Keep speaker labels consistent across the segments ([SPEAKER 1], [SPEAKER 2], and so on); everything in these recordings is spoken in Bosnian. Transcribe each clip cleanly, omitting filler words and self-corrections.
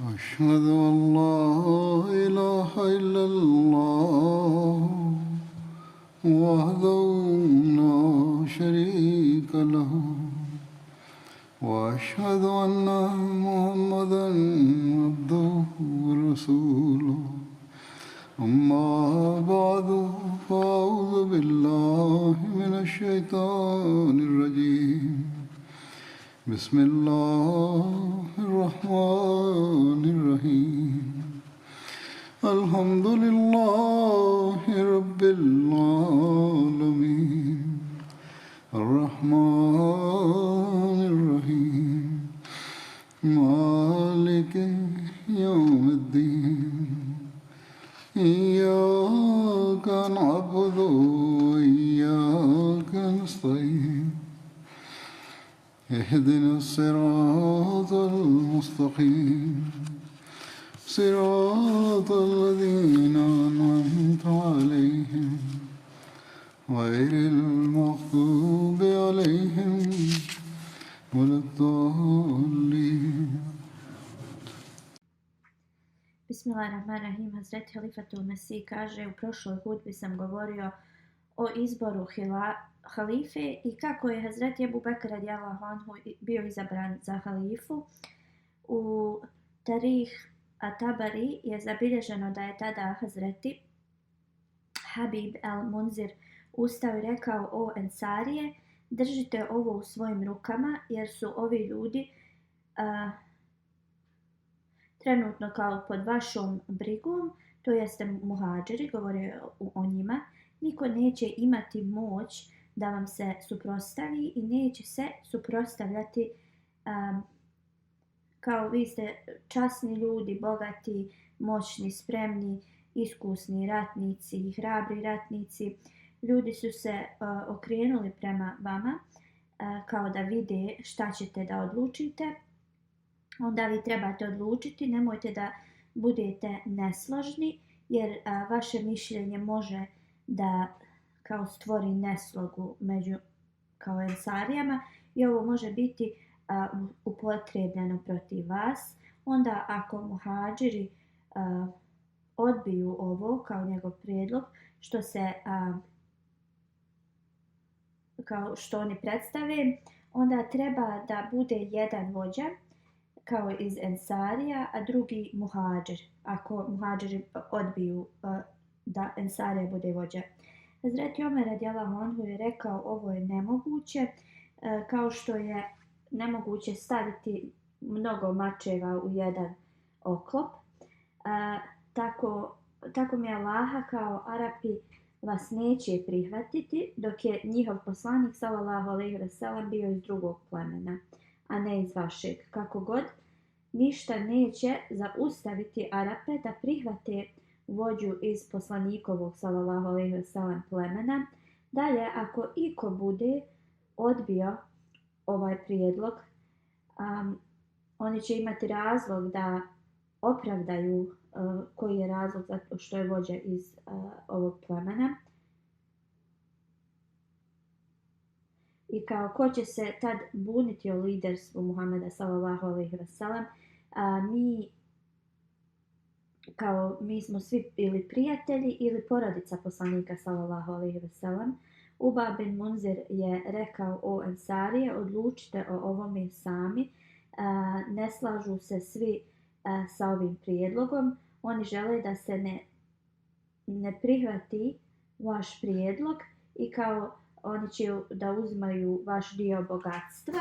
[SPEAKER 1] أشهد أن لا إله إلا الله وحده لا شريك له وأشهد أن محمدا عبده ورسوله أما بعد فأعوذ بالله من الشيطان الرجيم بسم الله الرحمن الرحيم الحمد لله رب العالمين الرحمن الرحيم مالك يوم الدين إياك نعبد وإياك نستعين اهدنا الصراط المستقيم صراط الذين أنعمت عليهم غير المغضوب عليهم ولا الضالين.
[SPEAKER 2] Bismillahirrahmanirrahim. Hazreti Halifatul Mesih kaže: u prošloj hudbi sam govorio o izboru halife i kako je Hazreti Ebu Bekr radijallahu anhu bio izabran za halifu. U Tarih At-Tabari je zabilježeno da je tada Hazreti Habib el-Munzir ustao i rekao: o Ensarije, držite ovo u svojim rukama jer su ovi ljudi trenutno kao pod vašom brigom, to jeste muhadžiri, govorio o njima. Niko neće imati moć da vam se suprotstavi i neće se suprotstavljati kao vi ste časni ljudi, bogati, moćni, spremni, iskusni ratnici i hrabri ratnici. Ljudi su se okrenuli prema vama kao da vide šta ćete da odlučite. Onda vi trebate odlučiti, nemojte da budete nesložni, jer vaše mišljenje može da kao stvori neslogu među kao ensarijama i ovo može biti upotrebljeno protiv vas. Onda ako muhadžiri odbiju ovo kao njegov prijedlog, kao što oni predstave, onda treba da bude jedan vođa kao iz ensarija, a drugi muhadžir, ako muhadžiri odbiju da ensarija bude vođa. Hazreti Omer radijallahu anhu je rekao: ovo je nemoguće, kao što je nemoguće staviti mnogo mačeva u jedan oklop. Tako mi Allaha, kao Arapi vas neće prihvatiti, dok je njihov poslanik sallallahu alejhi ve sellem bio iz drugog plemena, a ne iz vašeg. Kako god, ništa neće zaustaviti Arape da prihvate vođu iz poslanikovog sallallahu alejhi ve sellem plemena. Dalje, ako iko bude odbio ovaj prijedlog, oni će imati razlog da opravdaju koji je razlog zato što je vođa iz ovog plemena. I kao ko će se tad buniti o liderstvu Muhameda sallallahu alejhi ve sellem, mi smo svi ili prijatelji ili porodica poslanika sallallahu alejhi ve sellem. Uba bin Munzir je rekao: o Ensarije, odlučite o ovome sami. Ne slažu se svi sa ovim prijedlogom. Oni žele da se ne prihvati vaš prijedlog i kao oni će da uzmaju vaš dio bogatstva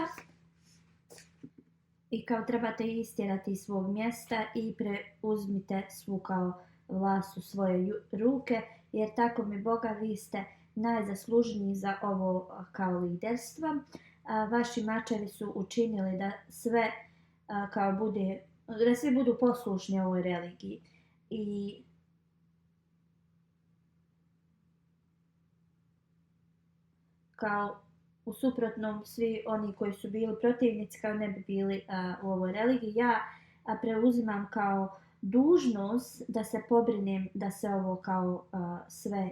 [SPEAKER 2] i kao trebate istjerati iz svog mjesta i preuzmite svu kao vlast u svoje ruke, jer tako mi Boga, vi ste najzaslužniji za ovo kao liderstvo. Vaši mačevi su učinili da sve da svi budu poslušni ovoj religiji i kao u suprotnom svi oni koji su bili protivnici kao ne bi bili u ovoj religiji. Ja preuzimam kao dužnost da se pobrinem da se ovo kao sve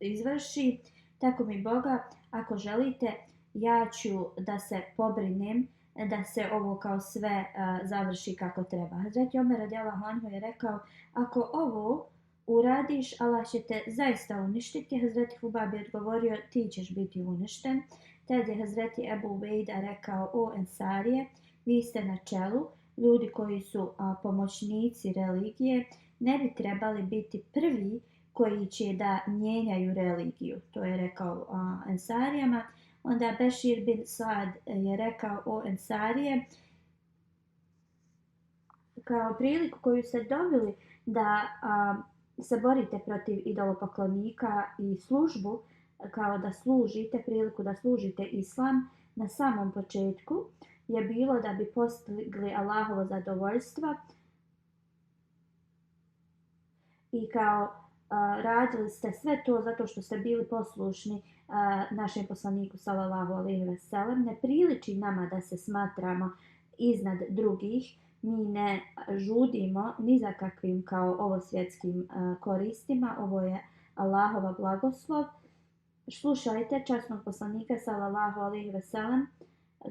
[SPEAKER 2] izvrši. Tako mi Boga, ako želite, ja ću da se pobrinem da se ovo kao sve završi kako treba. Hazreti Omer radijallahu anhu je rekao, ako ovo uradiš, Allah će te zaista uništiti. Hazreti Hubab je odgovorio, ti ćeš biti uništen. Tad je Hazreti Ebu Ubejda rekao, o Ensarije, vi ste na čelu, ljudi koji su pomoćnici religije, ne bi trebali biti prvi koji će da mijenjaju religiju. To je rekao Ensarijama. Onda Bešir bin Saad je rekao, o Ensarije, kao priliku koju ste dobili da se borite protiv idolopoklonika i službu, kao da služite, priliku da služite islam na samom početku, je bilo da bi postigli Allahovo zadovoljstvo i kao radili ste sve to zato što ste bili poslušni našem poslaniku sallallahu alejhi ve sellem. Ne priliči nama da se smatramo iznad drugih. Mi ne žudimo ni za kakvim kao ovosvjetskim koristima. Ovo je Allahova blagoslov. Slušajte časnog poslanika sallallahu alejhi ve sellem.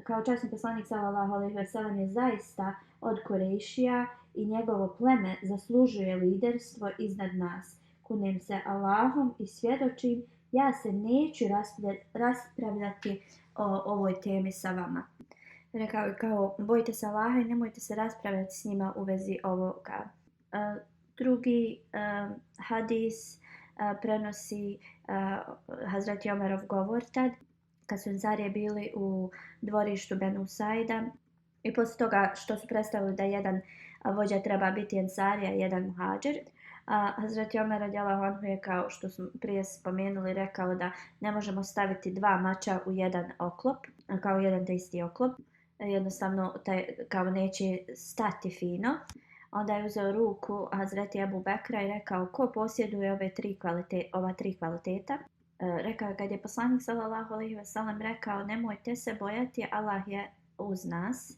[SPEAKER 2] Kao časni poslanik sallallahu alejhi ve sellem je zaista od Kurejšija i njegovo pleme zaslužuje liderstvo iznad nas. Kunem se Allahom i svjedočim, ja se neću raspravljati o ovoj temi sa vama. Rekao je kao, bojte se Allaha i nemojte se raspravljati s njima u vezi ovoga. Drugi hadis prenosi Hazreti Omerov govor tad, kad su Ensarije bili u dvorištu Benu Saida i poslije toga što su predstavili da jedan vođa treba biti Ensarija, jedan muhađir. Hazreti Omer radijallahu anhu je, kao što smo prije spomenuli, rekao da ne možemo staviti dva mača u jedan oklop, kao jedan te isti oklop. Jednostavno kao neće stati fino. Onda je uzeo ruku Hazreti Ebu Bekra i rekao, ko posjeduje ova tri kvaliteta? Rekao, kad je poslanik sallallahu alejhi ve sellem rekao, nemojte se bojati, Allah je uz nas.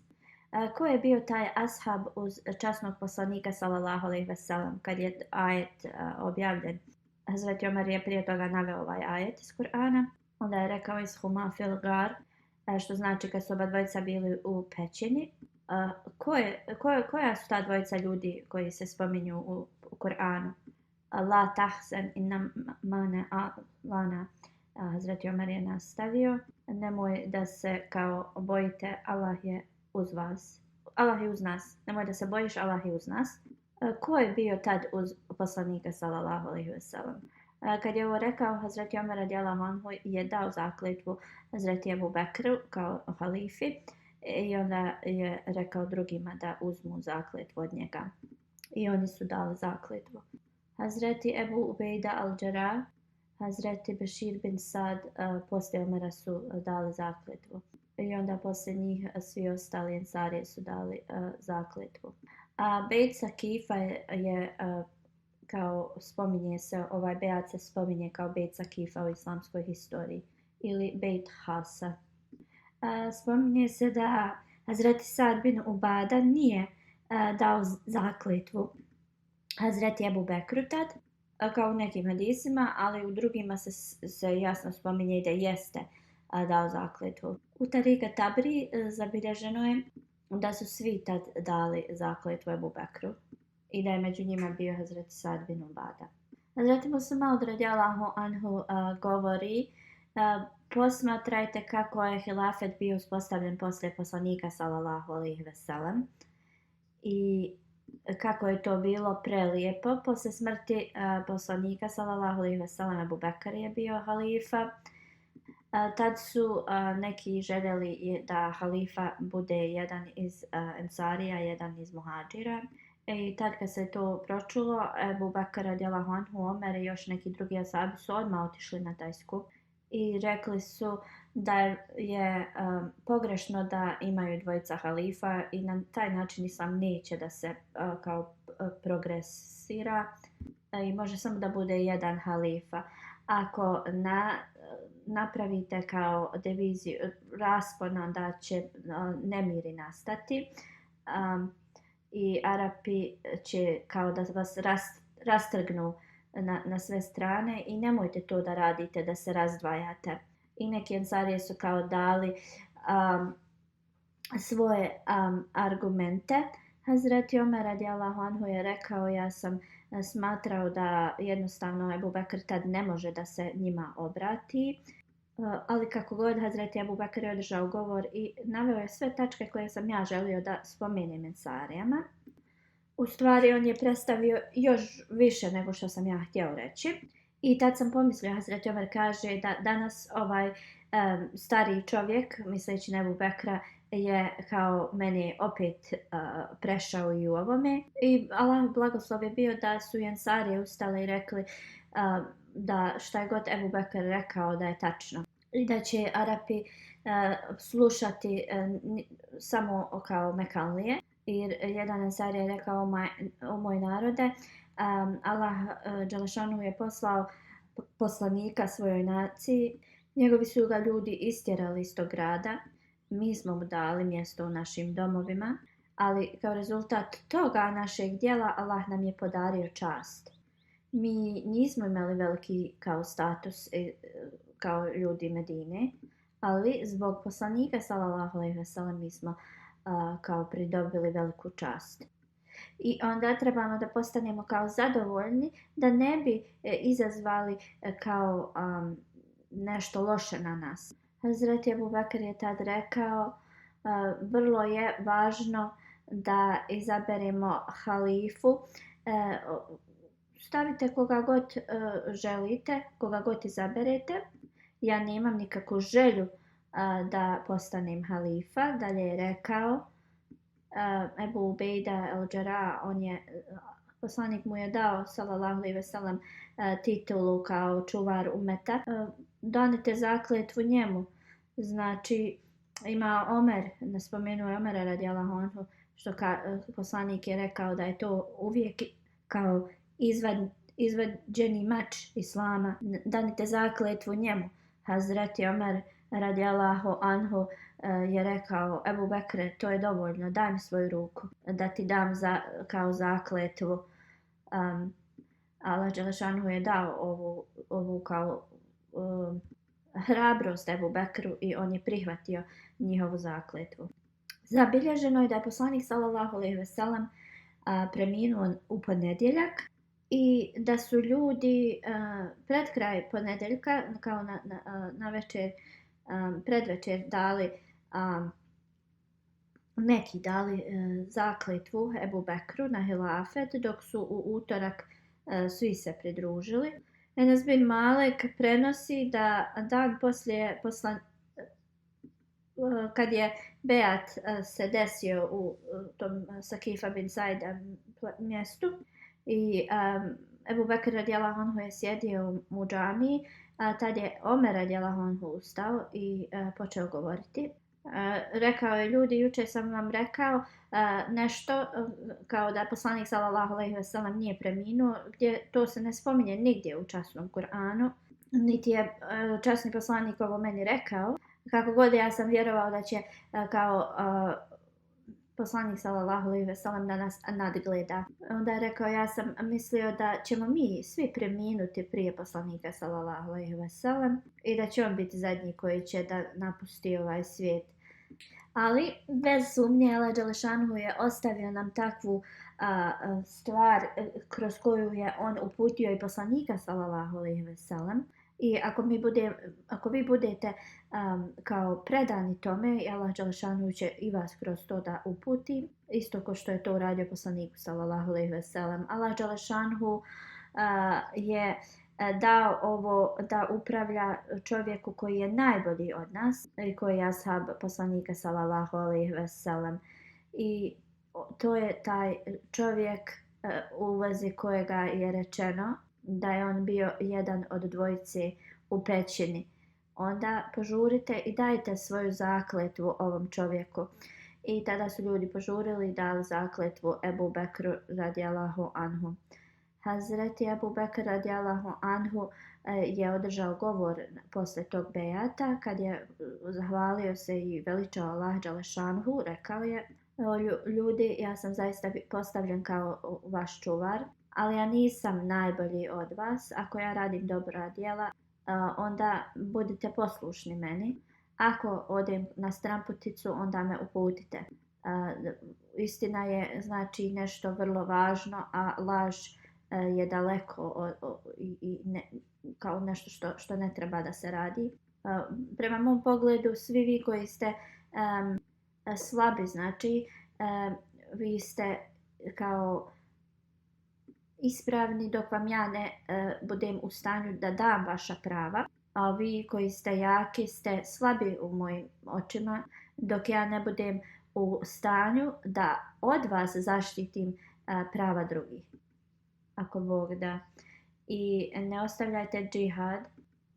[SPEAKER 2] Ko je bio taj ashab uz časnog poslanika sallallahu alejhi ve sellem kad je ajet objavljen? Hazreti Omer je prije toga naveo ovaj ajet iz Kur'ana. Onda je rekao iz huma fil gar, što znači kad su oba dvojica bili u pećini. Koja su ta dvojica ljudi koji se spominju u Kur'anu? La tahzen inna mana lana. Hazreti Omer je nastavio, nemoj da se kao bojite, Allah je uz vas. Allah je uz nas. Nemoj da se bojiš, Allah je uz nas. Ko je bio tad uz poslanika sallallahu alejhi ve sellem? Kad je ovo rekao, Hazreti Omer radijallahu anhu je dao zakletvu Hazreti Ebu Bekru kao halifi i onda je rekao drugima da uzmu zakletvu od njega. I oni su dali zakletvu. Hazreti Ebu Ubejda al-Đarrah, Hazreti Bešir bin Sad poslije Omera su dali zakletvu. I onda poslije njih svi ostali Ensarije su dali zakletvu. Bejt Sakifa je kao spominje se, ovaj bejat se spominje kao Bejt Sakifa u islamskoj historiji ili Bejt Hasa. Spominje se da Hazreti Sad bin Ubada nije dao zakletvu Hazreti Ebu Bekru tad, kao u nekim hadisima, ali u drugima se jasno spominje da jeste dao zakletvu. U Tarika Tabri zabilježeno je da su svi tad dali zakletvu Ebu Bekru i da je među njima bio Hazreti Sad bin Ubada. Hazreti Mus'ab radijallahu anhu govori, posmatrajte kako je hilafet bio uspostavljen poslije poslanika sallallahu alejhi ve sellem i kako je to bilo prelijepo. Posle smrti poslanika sallallahu alejhi ve sellem Ebu Bekr je bio halifa. Tad su neki željeli da halifa bude jedan iz Ensarija, jedan iz muhađira. I tad kad se to pročulo, Ebu Bekr radijallahu anhu, Omer i još neki drugi ashabi su odmah otišli na taj skup i rekli su da je pogrešno da imaju dvojica halifa i na taj način islam neće da se kao progresira i može samo da bude jedan halifa. Ako napravite kao deviziju raspon, da će nemiri nastati i Arapi će kao da vas rastrgnu na sve strane i nemojte to da radite, da se razdvajate. I neki Ensarije su kao dali svoje argumente. Hazreti Omer radijallahu anhu je rekao, ja sam smatrao da jednostavno Ebu Bekr tad ne može da se njima obrati, ali kako god Hazreti Ebu Bekr je održao govor i naveo je sve tačke koje sam ja želio da spomenem Ensarijama. U stvari on je predstavio još više nego što sam ja htio reći. I tad sam pomislio, Hazreti Omer kaže da danas ovaj stariji čovjek, misleći na Ebu Bekra, je kao meni opet prešao i u ovome. I Allah blagoslov je bio da su Ensarije ustale i rekli da šta je god Ebu Bekr rekao da je tačno. I da će Arapi slušati samo kao Mekalije. I jedan Ensar je rekao, o moj narode, Allah Đelešanu je poslao poslanika svojoj naciji, njegovi su ga ljudi istjerali iz tog grada, mi smo mu dali mjesto u našim domovima, ali kao rezultat toga našeg djela Allah nam je podario čast. Mi nismo imali veliki kao status kao ljudi Medine, ali zbog poslanika sallallahu alejhi ve sellem mi smo kao pridobili veliku čast. I onda trebamo da postanemo kao zadovoljni, da ne bi izazvali kao nešto loše na nas. Hazreti Ebu Bekr je tad rekao, vrlo je važno da izaberemo halifu, stavite koga god želite, koga god izaberete. Ja nemam nikakvu želju da postanem halifa. Dalje je rekao, Ebu Ubejda el-Đarah, poslanik mu je dao sallallahu alejhi ve sellem titulu kao čuvar umeta. Donite zakletvu njemu. Znači ima Omer, ne spomenuo Omera radijallahu anhu, što poslanik je rekao da je to uvijek kao izvađeni mač islama. Donite zakletvu njemu. Hazreti Omer radijallahu anhu je rekao, Ebu Bekre, to je dovoljno, daj mi svoju ruku da ti dam kao zakletvu. Allah Đelešanu je dao ovu kao hrabrost Ebu Bekru i on je prihvatio njihovu zakletvu. Zabilježeno je da je poslanik sallallahu alejhi ve sellem preminuo u ponedjeljak i da su ljudi pred kraj ponedjeljka, kao na večer, predvečer dali neki dali zakletvu Ebu Bekru na hilafet, dok su u utorak svi se pridružili. Enes bin Malek prenosi da dan poslije kad je bejat se desio u tom Sakifa bin Saida mjestu i Ebu Bekr radijallahu anhu je sjedio u džamiji, tad je Omer radijallahu anhu ustao i počeo govoriti. Rekao je, ljudi, jučer sam vam rekao nešto kao da poslanik sallallahu alejhi ve sellem nije preminuo, gdje to se ne spominje nigdje u časnom Kur'anu, niti je časni poslanik ovo meni rekao. Kako god ja sam vjerovao da će kao poslanik sallallahu alejhi ve sellem da nas nadgleda. Onda je rekao, ja sam mislio da ćemo mi svi preminuti prije poslanika sallallahu alejhi ve sellem i da će on biti zadnji koji će da napusti ovaj svijet. Ali bez sumnje Allah Đelešanu je ostavio nam takvu stvar kroz koju je on uputio i poslanika sallallahu alejhi ve sellem. I ako vi budete kao predani tome, Allah Đelešanu će i vas kroz to da uputi, isto kao što je to uradio poslaniku sallallahu alejhi ve sellem. Allah Đelešanu je dao ovo da upravlja čovjeku koji je najbolji od nas i koji je ashab poslanika sallallahu alejhi ve sellem. I to je taj čovjek u vezi kojega je rečeno da je on bio jedan od dvojice u pećini. Onda požurite i dajte svoju zakletvu ovom čovjeku. I tada su ljudi požurili i dali zakletvu Ebu Bekru radijallahu anhu. Hazreti Ebu Bekr radijallahu anhu je održao govor posle tog bejata, kad je zahvalio se i veličao Allah Đelešanhu, rekao je, ljudi, ja sam zaista postavljen kao vaš čuvar, ali ja nisam najbolji od vas. Ako ja radim dobra djela, onda budite poslušni meni. ako odem na stranputicu, onda me uputite. Istina je znači nešto vrlo važno, a laž je daleko kao nešto što ne treba da se radi. Prema mom pogledu, svi vi koji ste slabi, znači vi ste kao ispravni dok vam ja ne budem u stanju da dam vaša prava, a vi koji ste jaki ste slabi u mojim očima dok ja ne budem u stanju da od vas zaštitim prava drugih. Ako Bog da. I ne ostavljajte džihad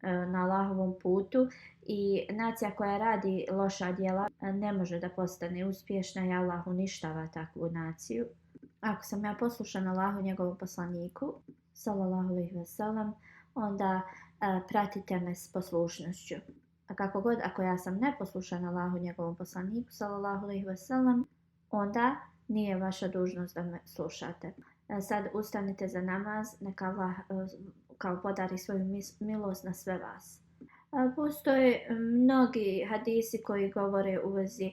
[SPEAKER 2] na Allahovom putu i nacija koja radi loša djela ne može da postane uspješna i Allah uništava takvu naciju. Ako sam ja poslušan Allahu njegovom poslaniku, sallallahu alejhi ve sellem, onda pratite me s poslušnošću. A kako god, ako ja sam neposlušan Allahu njegovom poslaniku, sallallahu alejhi ve sellem, onda nije vaša dužnost da me slušate. Sad ustanite za namaz, neka Allah kao podari svoju milost na sve vas. Postoje mnogi hadisi koji govore u vezi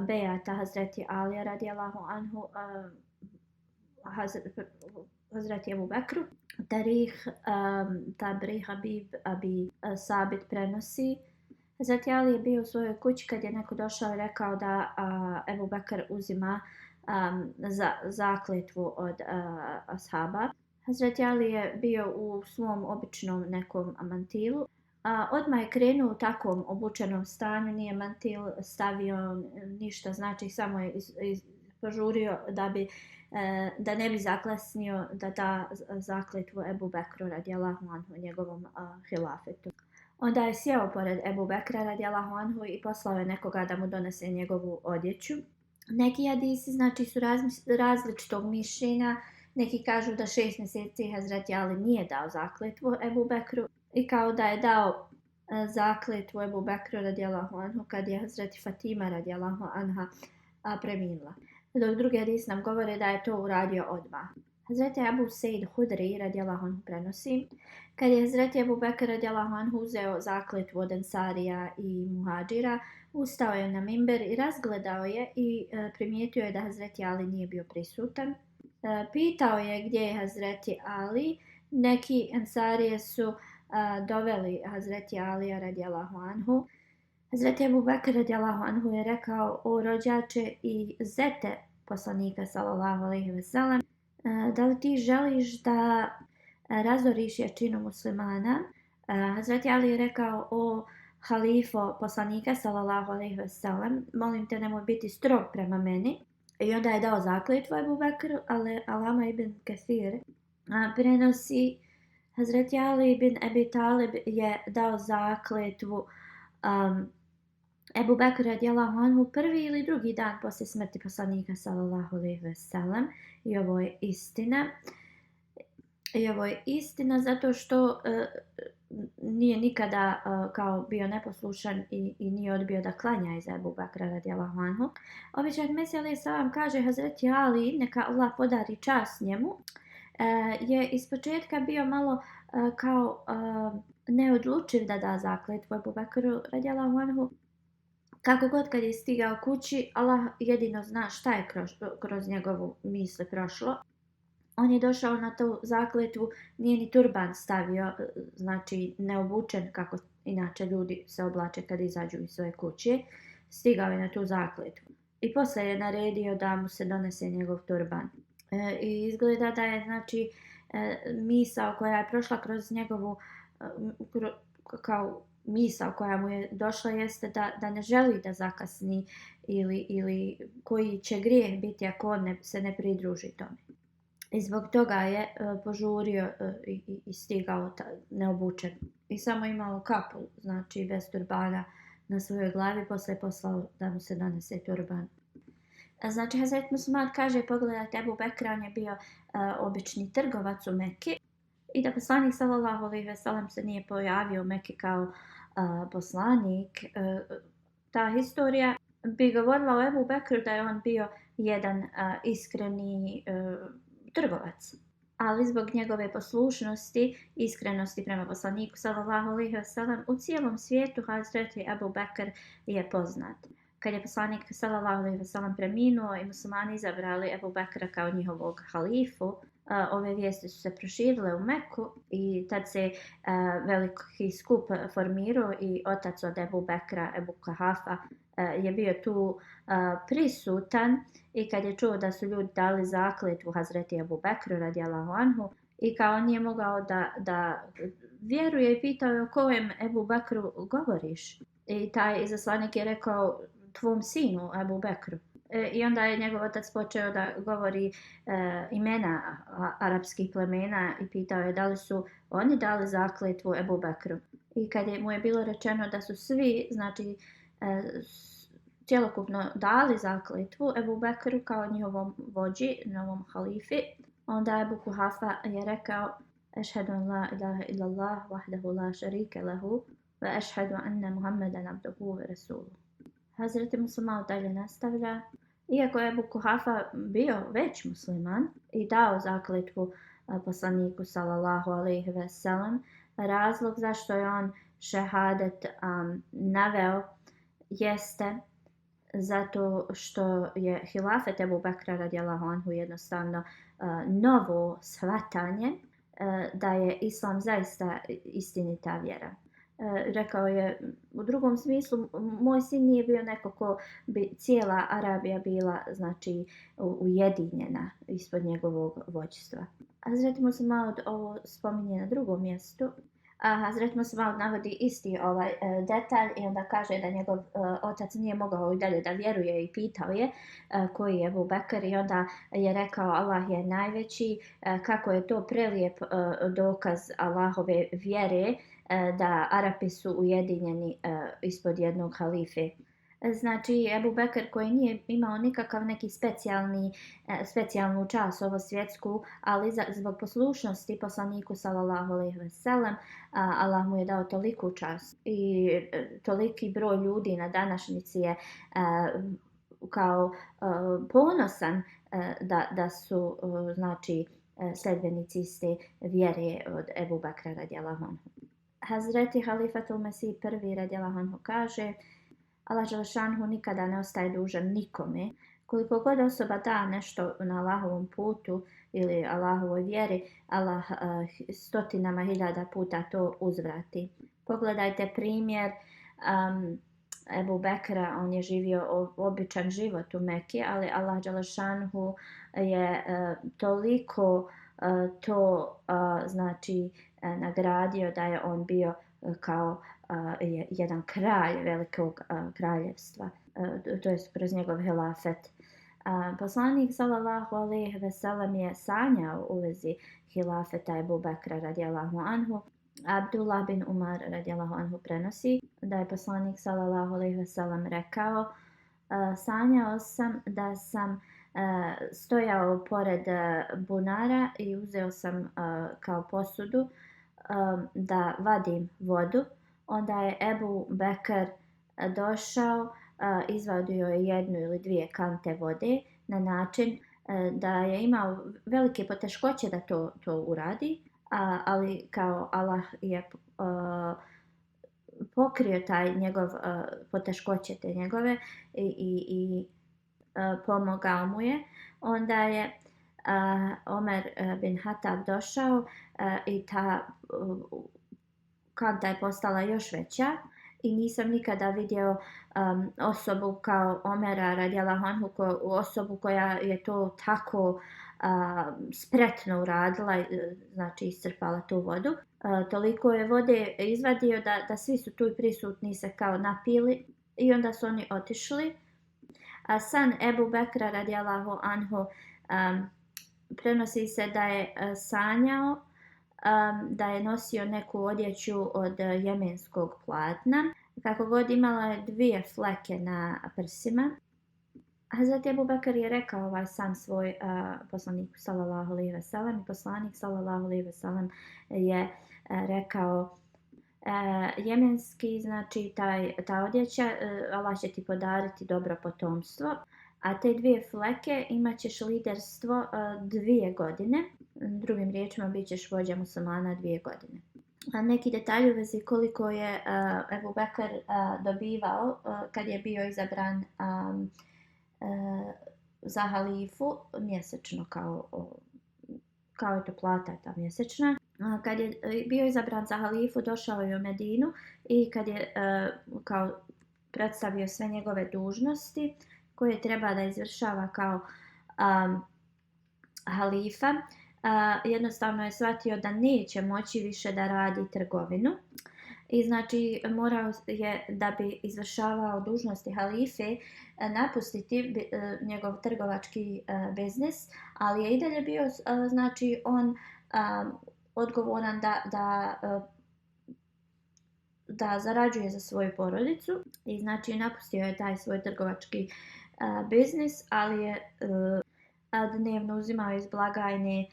[SPEAKER 2] bejata Hazreti Alija radijallahu anhu, Hazreti Ebu Bekru. Tabrih Habib Abi Sabit prenosi. Hazreti Ali je bio u svojoj kući kad je neko došao i rekao da Ebu Bekr uzima zakletvu od ashaba. Hazreti Ali je bio u svom običnom nekom mantilu. Odmah je krenuo u takvom obučenom stanju, nije mantil stavio ništa, znači samo je požurio da ne bi zaklasnio da da zakletvu Ebu Bekru radijallahu anhu njegovom hilafetu. Onda je sjeo pored Ebu Bekra radijallahu anhu i poslao je nekoga da mu donese njegovu odjeću. Neki hadisi znači su različitog mišljenja. Neki kažu da 6 mjeseci Hazreti Ali nije dao zakletvu Ebu Bekru i kao da je dao zakletvu Ebu Bekru radijallahu anhu kad je Hazreti Fatima radijallahu anha preminula. Dok drugi hadisi nam govore da je to uradio odmah. Hazreti Abu Sejd Hudri radijallahu anhu prenosi, kad je Hazreti Ebu Bekr radijallahu anhu uzeo zakletvu od Ensarija i Muhadžira, ustao je na mimber i razgledao je i primijetio je da Hazreti Ali nije bio prisutan. Pitao je gdje je Hazreti Ali. Neki Ensarije su doveli Hazreti Alija radijallahu anhu. Hazreti Ebu Bekr radijallahu anhu je rekao: o rođače i zete poslanika sallallahu alejhi ve sellem, da li ti želiš da razoriš jačinu muslimana? Hazreti Ali je rekao: o halifo poslanika sallallahu alejhi ve sellem, molim te nemoj biti strog prema meni. I onda je dao zakletvu Ebu Bekru, ali Alama ibn Kathir prenosi Hazreti Ali ibn Abi Talib je dao zakletvu Ebu Bekr radijallahu anhu prvi ili drugi dan poslije smrti poslanika sallallahu alejhi ve sellem. I ovo je istina. I ovo je istina zato što nije nikada kao bio neposlušan i nije odbio da klanja iza Ebu Bekra radijallahu anhu. Običaj Mesija alejhi selam kaže Hazreti Ali, neka Allah podari čast njemu, je ispočetka bio malo kao neodlučiv da da zakletvu Ebu Bekru radijallahu anhu. Kako god kad je stigao kući, Allah jedino zna šta je kroz njegovu misli prošlo. On je došao na tu zakletvu, nije ni turban stavio, znači neobučen kako inače ljudi se oblače kad izađu iz svoje kuće. Stigao je na tu zakletvu. I poslije je naredio da mu se donese njegov turban. I izgleda da je znači misao koja je prošla kroz njegovu kao misao koja mu je došla jeste da ne želi da zakasni ili koji će grijeh biti ako on se ne pridruži tome. I zbog toga je požurio i stigao neobučen. I samo imao kapu, znači bez turbana na svojoj glavi, poslije poslao da mu se donese turban. Znači Hazret Musmad kaže, pogledajte, Ebu Bekr, on je bio obični trgovac u Meki i da poslanik sallallahu alejhi ve sellem se nije pojavio u Meki kao poslanik. Ta historija bi govorila o Ebu Bekru da je on bio jedan iskreni trgovac. ali zbog njegove poslušnosti, iskrenosti prema poslaniku sallallahu alejhi ve sellem u cijelom svijetu Hazreti Ebu Bekr je poznat. Kad je poslanik sallallahu alejhi ve sellem preminuo i muslimani izabrali Ebu Bekra kao njihovog halifu, ove vijesti su se proširile u Meku i tad se veliki skup formirao i otac od Ebu Bekra, Ebu Kahafa, je bio tu prisutan i kad je čuo da su ljudi dali zakletvu Hazreti Ebu Bekru radijallahu anhu i kao on nije mogao da vjeruje i pitao je o kojem Ebu Bekru govoriš. I taj izaslanik je rekao tvom sinu Ebu Bekru. I onda je njegov otac počeo da govori imena arapskih plemena i pitao je da li su oni dali zakletvu Ebu Bekru. I kad mu je bilo rečeno da su svi, znači, cjelokupno dali zakletvu Ebu Bekru kao njihovom vođi, novom halifi, onda Ebu Kuhafa je rekao Ešhedu an la ilaha illallah wahdahu la šarike lehu wa ešhedu anna Muhammedan abduhu ve rasuluhu. Hazreti Muslima dalje nastavlja. Iako je Ebu Kuhafa bio već musliman i dao zakletvu poslaniku sallallahu alejhi ve sellem, razlog zašto je on šehadet naveo jeste zato što je hilafet Ebu Bekra radijallahu anhu jednostavno novo shvatanje da je islam zaista istinita vjera. Rekao je u drugom smislu, moj sin nije bio neko ko bi cijela Arabija bila, znači, ujedinjena ispod njegovog vođstva. Hazreti Musa Maud ovo spominje na drugom mjestu. Hazreti Musa Maud navodi isti ovaj detalj i onda kaže da njegov otac nije mogao i dalje da vjeruje i pitao je koji je Ebu Bekr i onda je rekao Allah je najveći, kako je to prelijep dokaz Allahove vjere da Arapi su ujedinjeni ispod jednog halife. Znači, Ebu Bekr koji nije imao nikakav neki specijalnu čast ovo svjetsku, ali zbog poslušnosti poslaniku sallallahu alejhi ve sellem, Allah mu je dao toliku čast i toliki broj ljudi na današnjici je kao ponosan da su znači sljedbenici iste vjere od Ebu Bekra radijallahu anhu. Hazreti Halifatul Mesih prvi radijallahu anhu kaže Allah dželešanhu nikada ne ostaje dužan nikome. Koliko god osoba da nešto na Allahovom putu ili Allahovoj vjeri, Allah stotinama hiljada puta to uzvrati. Pogledajte primjer Ebu Bekra, on je živio običan život u Meki, ali Allah dželešanhu je toliko to znači nagradio da je on bio kao jedan kralj velikog kraljevstva, to je kroz njegov hilafet. Poslanik sallallahu alejhi ve sellem je sanjao u vezi hilafeta Ebu Bekra radijallahu anhu. Abdullah bin Umar radijallahu anhu prenosi da je poslanik sallallahu alejhi ve sellem rekao sanjao sam da sam stojao pored bunara i uzeo sam kao posudu da vadim vodu. Onda je Ebu Bekr došao, izvadio je jednu ili dvije kante vode na način da je imao velike poteškoće da to uradi, ali kao Allah je pokrio taj njegov poteškoće te njegove i pomogao mu je. Onda je Omer bin Hatab došao i ta kanta je postala još veća i nisam nikada vidio osobu kao Omera radijallahu anhu, osobu koja je to tako spretno uradila, znači iscrpala tu vodu. Toliko je vode izvadio da svi su tu prisutni se kao napili i onda su oni otišli. San Ebu Bekra radijallahu anhu prenosi se da je sanjao da je nosio neku odjeću od jemenskog platna. Kako god imala je 2 fleke na prsima. Hazreti Ebu Bekr je rekao ovaj san svoj poslaniku sallallahu alejhi ve sellem i poslanik sallallahu alejhi ve sellem je rekao jemenski, znači ta odjeća, Allah će ti podariti dobro potomstvo, a te 2 fleke imat ćeš liderstvo 2 godine. Drugim riječima, bit ćeš vođa muslimana 2 godine. Neki detalji u vezi koliko je Ebu Bekr dobivao kad je bio izabran za halifu mjesečno kao je to plata ta mjesečna. Kad je bio izabran za halifu, došao je u Medinu i kad je kao predstavio sve njegove dužnosti koje treba da izvršava kao halifa, jednostavno je shvatio da neće moći više da radi trgovinu. I znači morao je, da bi izvršavao dužnosti halife, napustiti njegov trgovački biznis, ali je i dalje bio znači on odgovoran da zarađuje za svoju porodicu i znači napustio je taj svoj trgovački biznis, ali je dnevno uzimao iz blagajne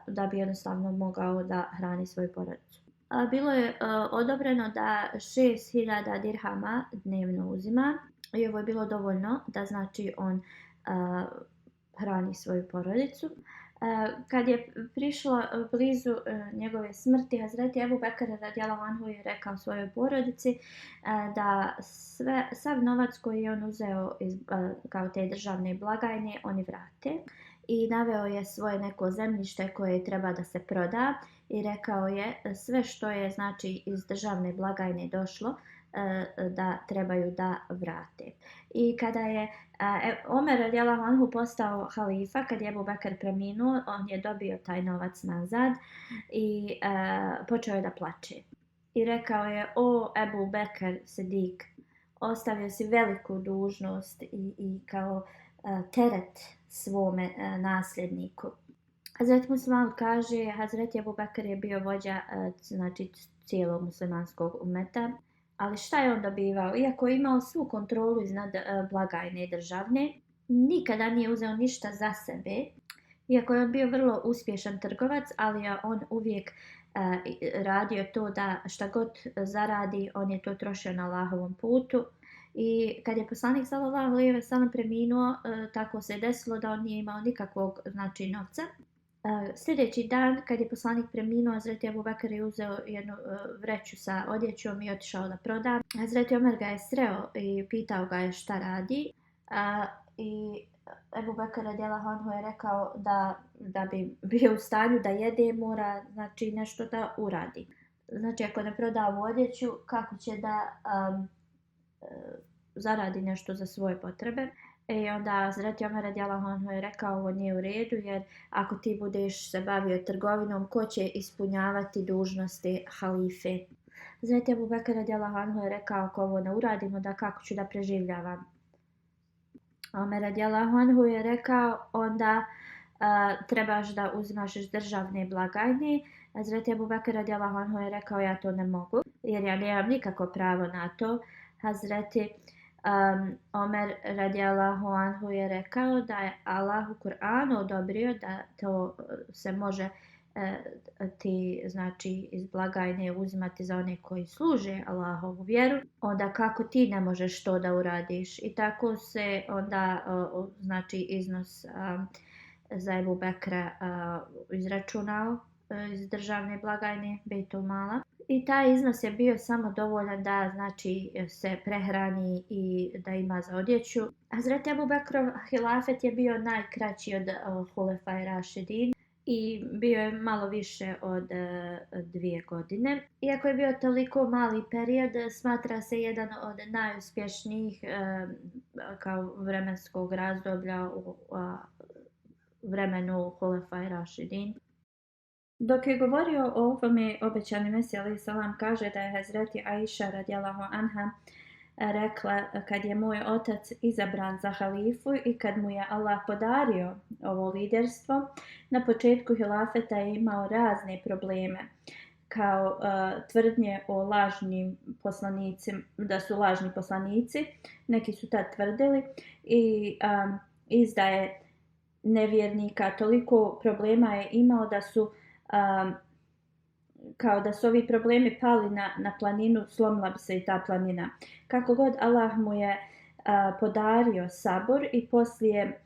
[SPEAKER 2] da bi jednostavno mogao da hrani svoju porodicu. Bilo je odobreno da 6000 dirhama dnevno uzima i ovo je bilo dovoljno da znači on hrani svoju porodicu. Kad je prišlo blizu njegove smrti, Hazreti Ebu Bekr radijallahu anhu je rekao svojoj porodici da sav novac koji je on uzeo kao te državne blagajne oni vrate. I naveo je svoje neko zemljište koje treba da se proda i rekao je sve što je znači iz državne blagajne došlo da trebaju da vrate. I kada je Omer radijallahu anhu postao halifa, kad je Ebu Bekr preminuo, on je dobio taj novac nazad i počeo je da plače. I rekao je: o Ebu Bekr Sidik, ostavio si veliku dužnost i kao teret svome nasljedniku. Hazret Muslim kaže, Hazret Ebu Bekr je bio vođa znači cijelog muslimanskog umeta, ali šta je on dobivao? Iako je imao svu kontrolu iznad blagajne državne, nikada nije uzeo ništa za sebe. Iako je on bio vrlo uspješan trgovac, ali je on uvijek radio to da šta god zaradi, on je to trošio na Allahovom putu. I kad je poslanik sallallahu alejhi ve sellem preminuo, tako se desilo da on nije imao nikakvog znači novca. Sljedeći dan kad je poslanik preminuo, Hazreti Ebu Bekr je uzeo jednu vreću sa odjećom i otišao da proda. Hazreti Omer ga je sreo i pitao ga je šta radi. I Ebu Bekr radijallahu anhu je rekao da bi bio u stanju da jede, mora znači nešto da uradi. Znači ako ne proda ovu odjeću, kako će da zaradi nešto za svoje potrebe. I onda Hazreti Omer radijallahu anhu je rekao: ovo nije u redu, jer ako ti budeš se bavio trgovinom, ko će ispunjavati dužnosti halife? Hazreti Ebu Bekr radijallahu anhu je rekao: ako ovo ne uradimo, da kako ću da preživljavam? Omer radijallahu anhu je rekao: onda trebaš da uzimaš iz državne blagajne. Hazreti Ebu Bekr radijallahu anhu je rekao: ja to ne mogu, jer ja nemam nikako pravo na to. Hazreti Omer radijallahu anhu je rekao da je Allah u Kur'anu odobrio da to se može ti znači iz blagajne uzimati za one koji služe Allahovu vjeru, onda kako ti ne možeš to da uradiš? I tako se onda znači iznos za Ebu Bekra izračunao iz državne blagajne Bejtul Mala. I taj iznos je bio samo dovoljan da znači se prehrani i da ima za odjeću. Hazret Ebu Bekrov hilafet je bio najkraći od Hulefaj Rašidin i bio je malo više od 2 godine. Iako je bio toliko mali period, smatra se jedan od najuspješnijih kao vremenskog razdoblja u vremenu Hulefaj Rašidin. Dok je govorio o ovome, obećani Mesija alejhi selam kaže da je Hazreti Aisha radijallahu anha rekla: kad je moj otac izabran za halifu i kad mu je Allah podario ovo liderstvo, na početku hilafeta je imao razne probleme, kao tvrdnje o lažnim poslanicima, da su lažni poslanici, neki su tad tvrdili, i izdaje nevjernika. Toliko problema je imao da su kao da su ovi problemi pali na planinu, slomila bi se i ta planina. Kako god, Allah mu je podario sabor i poslije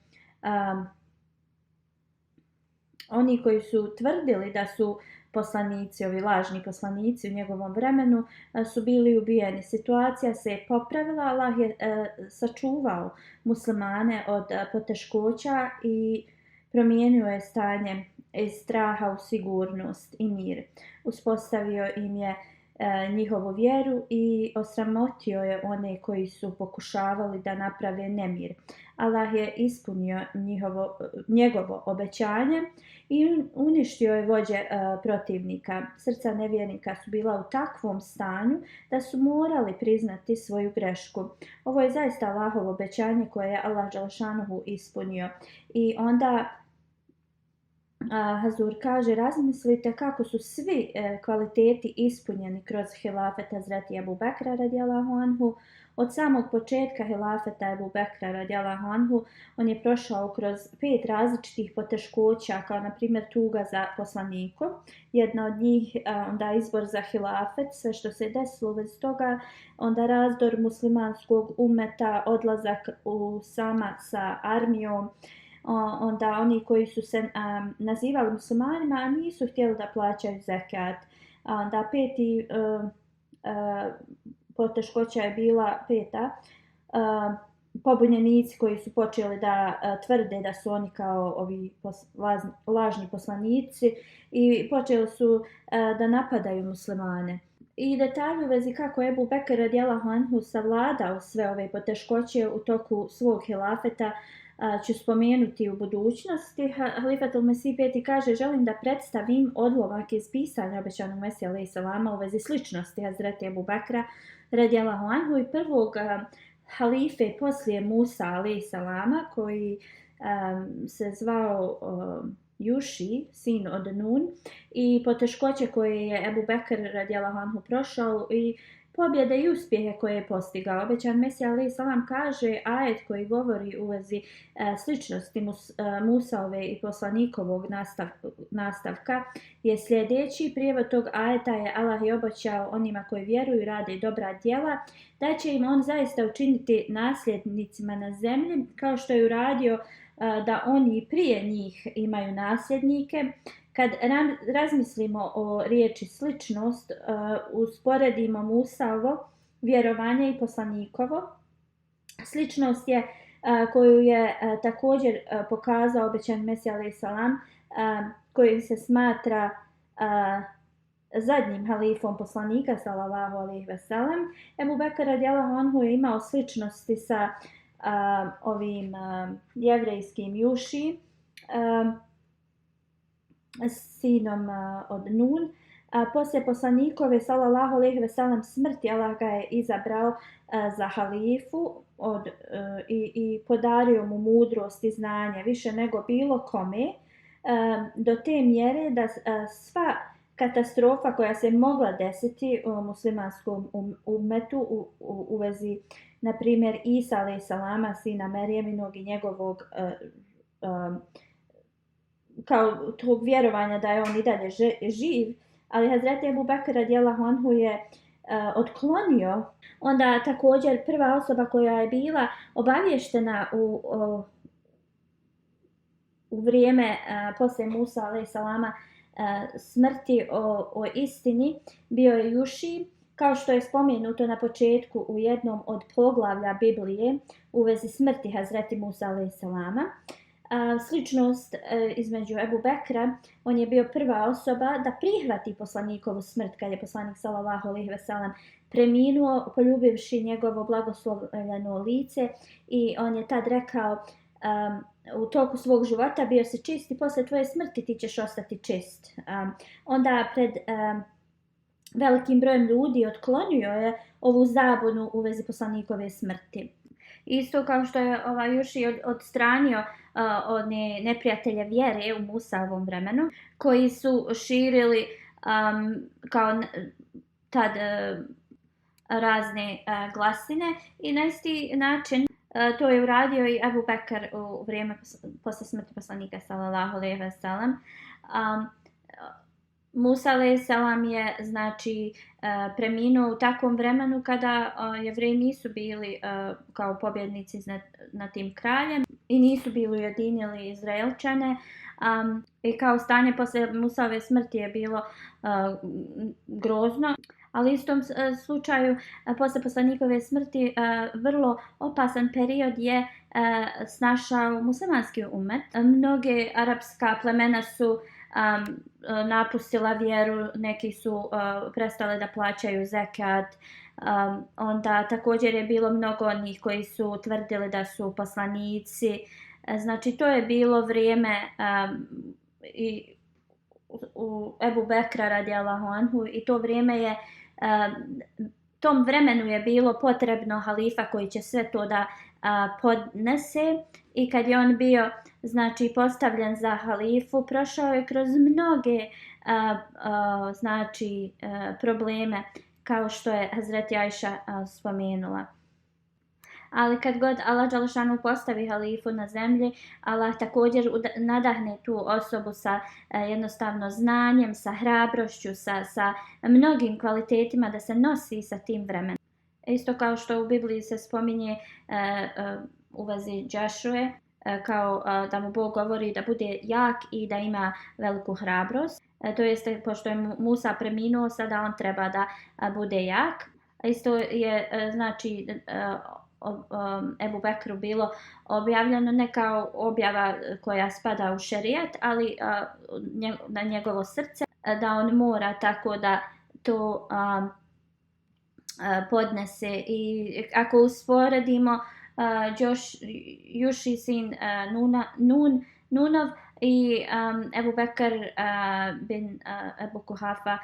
[SPEAKER 2] oni koji su tvrdili da su poslanici, ovi lažni poslanici u njegovom vremenu, su bili ubijeni. Situacija se je popravila, Allah je sačuvao muslimane od poteškoća i promijenio je stanje iz straha u sigurnost i mir. Uspostavio im je njihovu vjeru i osramotio je one koji su pokušavali da naprave nemir. Allah je ispunio njegovo obećanje i uništio je vođe protivnika. Srca nevjernika su bila u takvom stanju da su morali priznati svoju grešku. Ovo je zaista Allahovo obećanje koje je Allah dželešanuhu ispunio. I onda Hazur kaže, razmislite kako su svi kvaliteti ispunjeni kroz hilafet Hazreti Ebu Bekra radijallahu anhu. Od samog početka hilafeta Ebu Bekra radijallahu anhu on je prošao kroz 5 različitih poteškoća, kao na primjer tuga za poslanikom. Jedna od njih onda izbor za hilafet, sve što se desilo bez toga, onda razdor muslimanskog umeta, odlazak u sama sa armijom, onda oni koji su se nazivali muslimanima, a nisu htjeli da plaćaju zekat. Onda peti poteškoća je bila peta, pobunjenici koji su počeli da tvrde da su oni kao ovi lažni poslanici i počeli su da napadaju muslimane. I detalje u vezi kako je Ebu Bekr radijallahu anhu savladao sve ove poteškoće u toku svog hilafeta ću spomenuti u budućnosti. Halifat al-Mesih peti kaže, želim da predstavim odlomak iz pisanja obećanog Mesija alejhi selama u vezi sličnosti Hazreti Ebu Bekra radijallahu anhu i prvog halife poslije Musa alejhi selama koji se zvao Juši, sin od Nun, i poteškoće koje je Ebu Bekr radijallahu anhu prošao i pobjede i uspjehe koje je postigao. Obećan Mesija alejhi selam kaže, ajet koji govori u vezi sličnosti Musaove i poslanikovog nastavka je sljedeći. Prijevod tog ajeta je, Allah je obećao onima koji vjeruju i rade dobra djela da će im on zaista učiniti nasljednicima na zemlji, kao što je uradio da oni prije njih imaju nasljednike. Kad razmislimo o riječi sličnost, usporedimo Musaovo vjerovanje i poslanikovo. Sličnost je koju je također pokazao obećan Mesija alejhi selam, koji se smatra zadnjim halifom poslanika sallallahu alejhi ve sellem. Ebu Bekr radijallahu anhu je imao sličnosti sa ovim jevrejskim Juši, sinom od Nun. Poslije poslanikove sallallahu alejhi ve sellem smrti Allah ga je izabrao za halifu i podario mu mudrost i znanje više nego bilo kome, do te mjere da sva katastrofa koja se mogla desiti u muslimanskom ummetu u vezi, na primjer, Isa alejhi selama, sina Merjeminog i njegovog kao tog vjerovanja da je on i dalje živ, ali Hazreti Ebu Bekr radijallahu anhu je otklonio. Onda također prva osoba koja je bila obavještena u vrijeme poslije Musa alejhi selama smrti o istini bio je Juši, kao što je spomenuto na početku u jednom od poglavlja Biblije u vezi smrti Hazreti Musa alejhi selama. Sličnost između Ebu Bekra, on je bio prva osoba da prihvati poslanikovu smrt kad je poslanik sallallahu alejhi ve sellem preminuo, poljubivši njegovo blagoslovljeno lice, i on je tad rekao, u toku svog života bio si čist i posle tvoje smrti ti ćeš ostati čist. Onda pred velikim brojem ljudi otklonio je ovu zabunu u vezi poslanikove smrti. Isto kao što je Juši odstranio one neprijatelje vjere u Musaovom vremenu, koji su širili kao tad razne glasine, i na isti način to je uradio i Ebu Bekr u vrijeme posle smrti poslanika sallallahu alejhi ve sellem. Musa alejhi selam je znači preminuo u takvom vremenu kada Jevreji nisu bili kao pobjednici nad tim kraljem i nisu bili ujedinili Izraelčane, I kao stanje poslije Musave smrti je bilo grozno. Ali u istom slučaju, poslije poslanikove smrti, vrlo opasan period je snašao muslimanski umet. Mnoge arapska plemena su napustila vjeru, neki su prestali da plaćaju zekat. Onda također je bilo mnogo onih koji su tvrdili da su poslanici. Znači to je bilo vrijeme i u Ebu Bekra radijallahu anhu, i to vrijeme je tom vremenu je bilo potrebno halifa koji će sve to da podnese, i kad je on bio znači postavljen za halifu, prošao je kroz mnoge znači probleme, kao što je Hazreti Ajša spomenula. Ali kad god Allah dželešanu postavi halifu na zemlji, Allah također nadahne tu osobu sa jednostavno znanjem, sa hrabrošću, sa mnogim kvalitetima da se nosi sa tim vremenom. Isto kao što u Bibliji se spominje u vezi Džašuje, kao da mu Bog govori da bude jak i da ima veliku hrabrost. To jeste, pošto je Musa preminuo, sada on treba da bude jak. Isto je znači Ebu Bekru bilo objavljeno ne kao objava koja spada u šerijat, ali na njegovo srce, da on mora tako da to podnese. I ako usporedimo Juši sin Nunov i Ebu Bekr bin Ebu Kuhafa,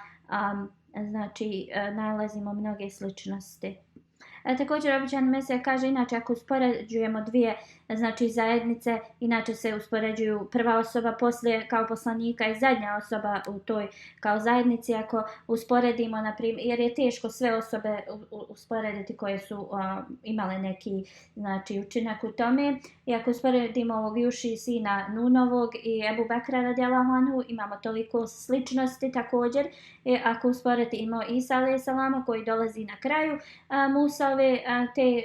[SPEAKER 2] znači nalazimo mnoge sličnosti. Također obećani Mesija kaže, inače ako uspoređujemo dvije znači zajednice, inače se uspoređuju prva osoba poslije kao poslanika i zadnja osoba u toj kao zajednici. Ako usporedimo, na primjer, jer je teško sve osobe usporediti koje su imale neki znači učinak u tome, i ako usporedimo ovog Juši sina Nunovog i Ebu Bekra radijallahu anhu, imamo toliko sličnosti također. I ako usporedimo Isa alejhi selama koji dolazi na kraju Musave te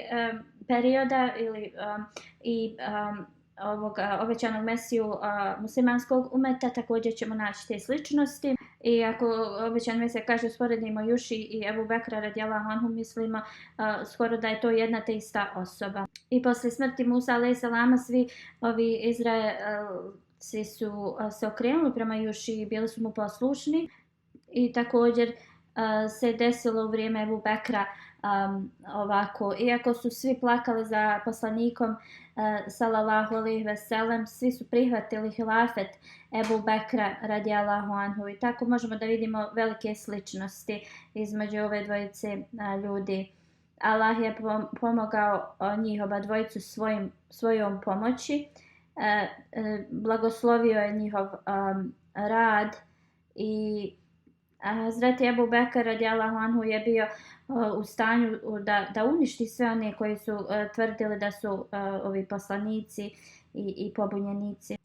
[SPEAKER 2] perioda i ovog obećanog Mesiju muslimanskog umeta, također ćemo naći te sličnosti. I ako obećan Mesija kaže usporedimo Juši i Ebu Bekra radijallahu anhu, mislimo skoro da je to jedna te ista osoba. I poslije smrti Musa alejhi selama svi ovi Izraelci su se okrenuli prema Juši i bili su mu poslušni. I također se desilo u vrijeme Ebu Bekra ovako, iako su svi plakali za poslanikom sallallahu alejhi ve sellem, svi su prihvatili hilafet Ebu Bekra radijallahu anhu, i tako možemo da vidimo velike sličnosti između ove dvojice ljudi. Allah je pomogao njih oba dvojicu svojom pomoći, blagoslovio je njihov rad, i Hazreti Ebu Bekr radijallahu anhu je bio u stanju da uništi sve one koji su tvrdili da su ovi poslanici i pobunjenici.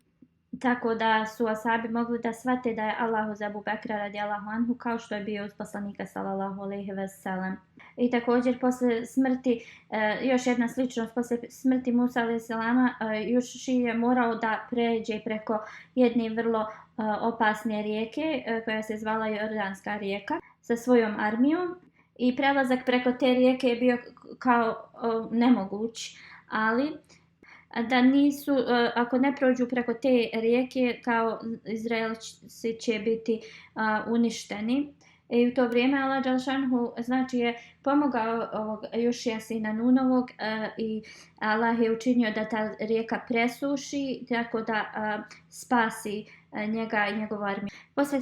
[SPEAKER 2] Tako da su ashabi mogli da shvate da je Allah uz Ebu Bekra radijallahu anhu kao što je bio uz poslanika sallallahu alejhi ve sellem. I također posle smrti, još jedna sličnost, posle smrti Musa alejhi selama, Juši je morao da pređe preko jedne vrlo opasne rijeke koja se zvala Jordanska rijeka sa svojom armijom, i prelazak preko te rijeke je bio kao nemoguć, ali da nisu, ako ne prođu preko te rijeke, kao Izraelci će biti uništeni. I u to vrijeme Allah dželešanu znači je pomogao ovog Jušija sina Nunovog, i Allah je učinio da ta rijeka presuši, tako da spasi njega i njegovu armiju. Posle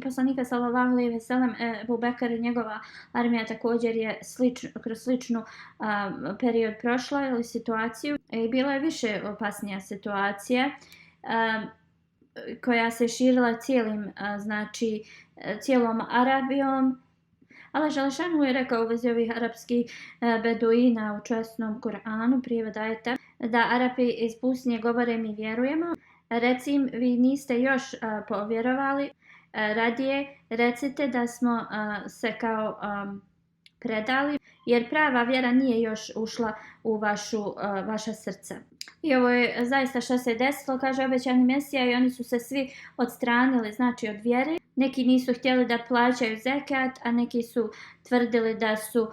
[SPEAKER 2] poslanika sallallahu alejhi ve sellem, Ebu Bekr i njegova armija također je kroz sličnu period prošla ili situaciju, i bila je više opasnija situacija koja se širila cijelom Arabijom. Allah dželešanu je rekao u vezi ovih arapskih beduina u časnom Kur'anu, prijevod ajeta, da Arapi iz pustinje govore mi vjerujemo. Reci im, vi niste još povjerovali, radije recite da smo se kao predali, jer prava vjera nije još ušla u vaša srca. I ovo je zaista što se desilo, kaže obećani Mesija, i oni su se svi odstranili, znači od vjere. Neki nisu htjeli da plaćaju zekat, a neki su tvrdili da su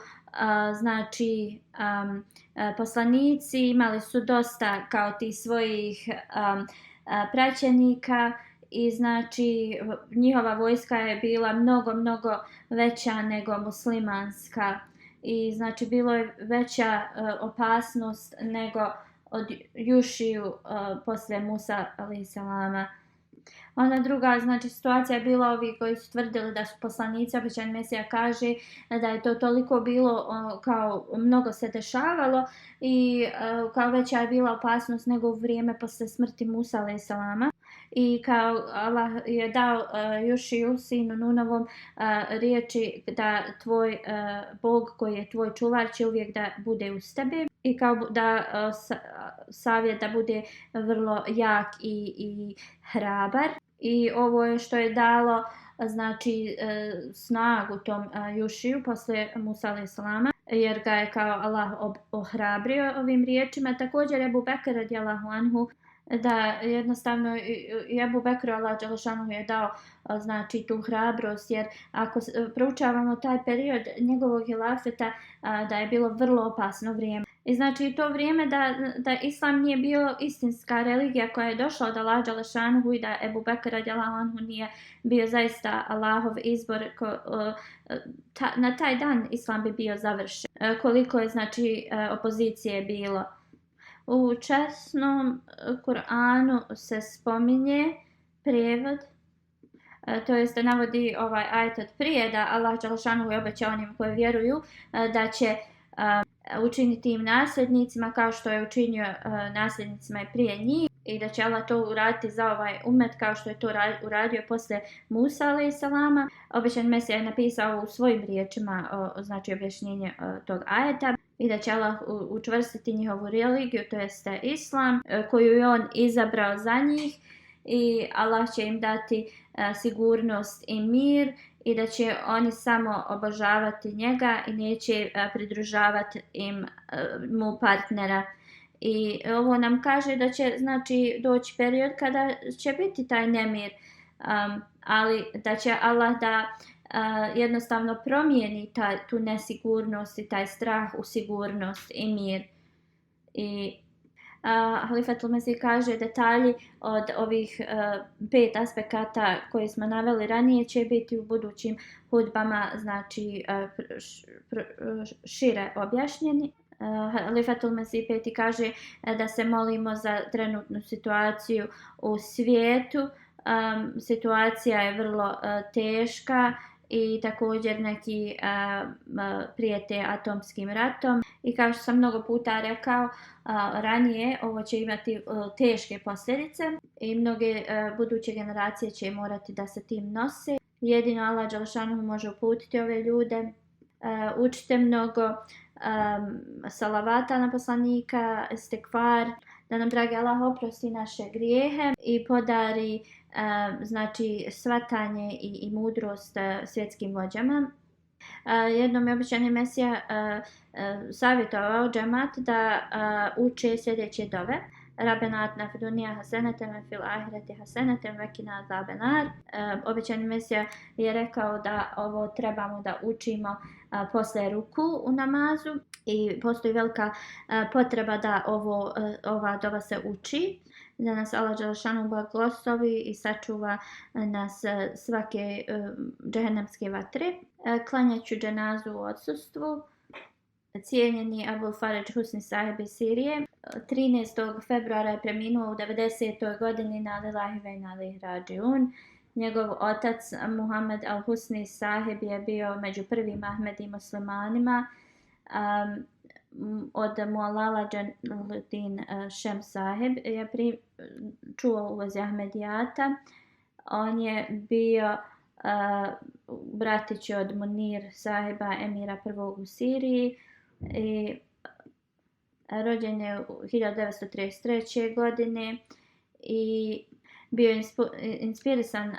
[SPEAKER 2] poslanici, imali su dosta kao tih svojih praćenika i znači njihova vojska je bila mnogo veća nego muslimanska i znači bilo je veća opasnost nego od Jušiju poslije Musa a.s. Onda druga znači situacija je bila ovi koji su tvrdili da su poslanici, obećani Mesija kaže da je to toliko bilo kao mnogo se dešavalo i kao veća je bila opasnost nego u vrijeme posle smrti Musa a.s. I kao Allah je dao Jušiju sinu Nunovom riječi da tvoj Bog koji je tvoj čuvar će uvijek da bude uz tebe i kao da savjet da bude vrlo jak i hrabar. I ovo je što je dalo znači snagu tom Jušiju posle Musa a.s. jer ga je kao Allah ohrabrio ovim riječima. Također Ebu Bekr radijallahu anhu da jednostavno Ebu Bekru Allah dželešanu je dao znači tu hrabrost, jer ako proučavamo taj period njegovog hilafeta da je bilo vrlo opasno vrijeme. I znači to vrijeme da islam nije bio istinska religija koja je došla od Allah dželešanu i da Ebu Bekr radijallahu anhu nije bio zaista Allahov izbor, na taj dan islam bi bio završen. Koliko je znači opozicije bilo. U časnom Kur'anu se spominje prijevod, to jest navodi ovaj ajet od prije da Allah dželešanu je obećao onima koji vjeruju da će učiniti im nasljednicima kao što je učinio nasljednicima i prije njih i da će Allah to uraditi za ovaj umet kao što je to uradio posle Musa a.s. Obećani Mesija je napisao u svojim riječima znači objašnjenje tog ajeta i da će Allah učvrstiti njihovu religiju, to jeste islam, koju je on izabrao za njih i Allah će im dati sigurnost i mir i da će oni samo obožavati njega i neće pridružavati mu partnera. I ovo nam kaže da će znači doći period kada će biti taj nemir, ali da će Allah da jednostavno promijeni tu nesigurnost i taj strah u sigurnost i mir. I Halifatul Mesih kaže detalji od ovih 5 aspekata koje smo naveli ranije će biti u budućim hudbama znači šire objašnjeni. Halifatul Mesih 5. kaže da se molimo za trenutnu situaciju u svijetu. Situacija je vrlo teška i također neki prijete atomskim ratom i kao što sam mnogo puta rekao ranije, ovo će imati teške posljedice i mnoge buduće generacije će morati da se tim nose. Jedino Allah dželešanu može uputiti ove ljude. Učite mnogo salavata na poslanika, istikfar, da nam dragi Allah oprosti naše grijehe i podari znači shvatanje i mudrost svjetskim vođama. Jednom je obećani Mesija savjetovao džemat da uče sljedeće dove. Rabbena atina fid dunja hasenatan wa fil ahireti hasenatan wa qina azaban nar. Obećani Mesija je rekao da ovo trebamo da učimo posle ruku u namazu i postoji velika potreba da ova dova se uči, da nas Allah dželešanu blagoslovi i sačuva nas svake džehennemske vatre. Klanjaću dženazu u odsustvu. Cijenjeni Abul Faraj Husni sahib iz Sirije 13. februara je preminuo u 90. godini na lillahi wa inna ilaihi rađiun. Njegov otac Muhammed al-Husni sahib je bio među prvim Ahmedi muslimanima. Od Muallala Jalaluddin Šem sahib je čuo u vezi Ahmedijata. On je bio bratić od Munir sahiba emira prvog u Siriji i rođen je u 1933. godine i bio je inspirisan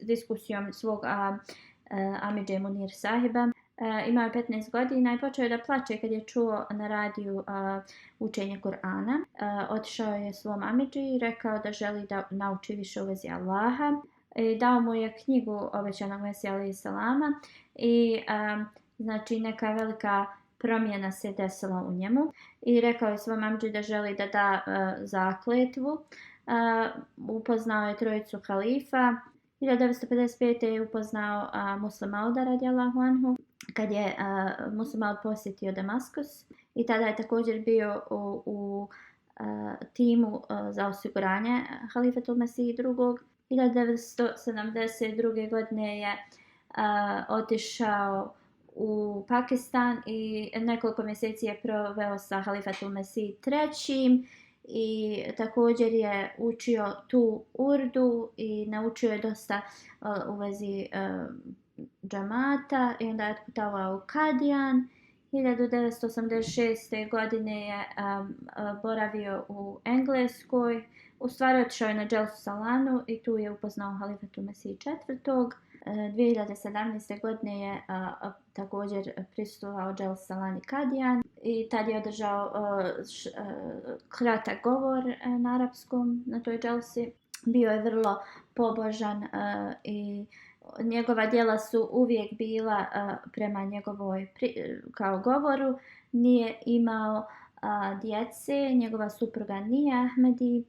[SPEAKER 2] diskusijom svog Amidže Munir sahiba. Imao je 15 godina i počeo je da plače kad je čuo na radiju učenje Kur'ana. Otišao je svom amidži i rekao da želi da nauči više u vezi Allaha. Dao mu je knjigu obećanog Mesija alejhi selama i znači neka velika promjena se desila u njemu i rekao je svom amidži da želi da da zakletvu. Upoznao je trojicu halifa. 1955. je upoznao Muslima Mauda radijallahu anhu kad je Muslima Maud posjetio Damaskus i tada je također bio u timu za osiguranje Halifatul Mesih II. 1972. godine je otišao u Pakistan i nekoliko mjeseci je proveo sa Halifatul Mesih III. I također je učio tu Urdu i naučio je dosta u vezi džamata i onda je otputovao u Kadijan. 1986. godine je boravio u Engleskoj. U stvari otišao je na Dželsu Salanu i tu je upoznao Halifatul Mesih IV. 2017. godine je također prisustvovao Dželsu Salani Kadijan i tad je održao kratak govor na arapskom na toj dželsi. Bio je vrlo pobožan i njegova djela su uvijek bila prema njegovoj kao govoru. Nije imao djece, njegova supruga nije Ahmedi.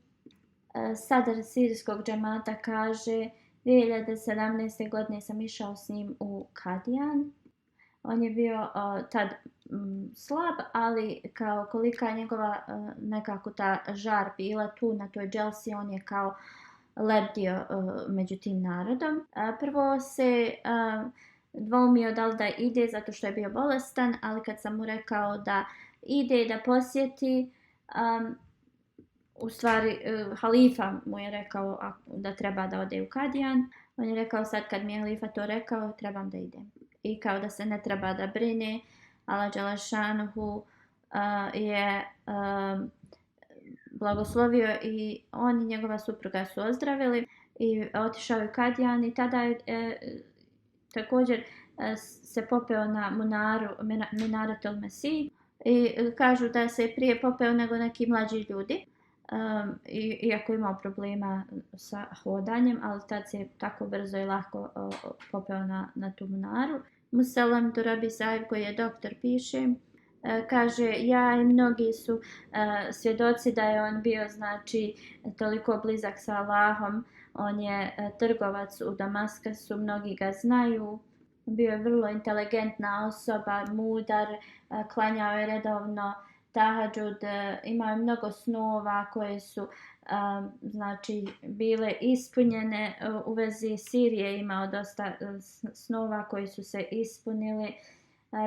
[SPEAKER 2] Sadr sirijskog džemata kaže 2017. godine sam išao s njim u Kadijan. On je bio tad slab, ali kao kolika je njegova nekako ta žar bila tu na toj dželsi, on je kao lebdio među tim narodom. Prvo se dvoumio da li da ide zato što je bio bolestan, ali kad sam mu rekao da ide da posjeti, u stvari halifa mu je rekao da treba da ode u Kadijan. On je rekao sad kad mi je halifa to rekao, trebam da idem. I kao da se ne treba da brine. Allah dželešanuhu je blagoslovio i on i njegova supruga su ozdravili i otišao u Kadijan i tada je također se popeo na munaru Minaretul Mesih i kažu da se prije popeo nego neki mlađi ljudi. Iako imao problema sa hodanjem, ali tad se tako brzo i lako popeo na tu munaru. Musallam Durabi Sahib koji je doktor piše, kaže ja i mnogi su svjedoci da je on bio znači toliko blizak sa Allahom. On je trgovac u Damaskusu, mnogi ga znaju. Bio je vrlo inteligentna osoba, mudar, klanjao je redovno tahadžud, imao je mnogo snova koje su znači bile ispunjene. U vezi Sirije imao dosta snova koji su se ispunili.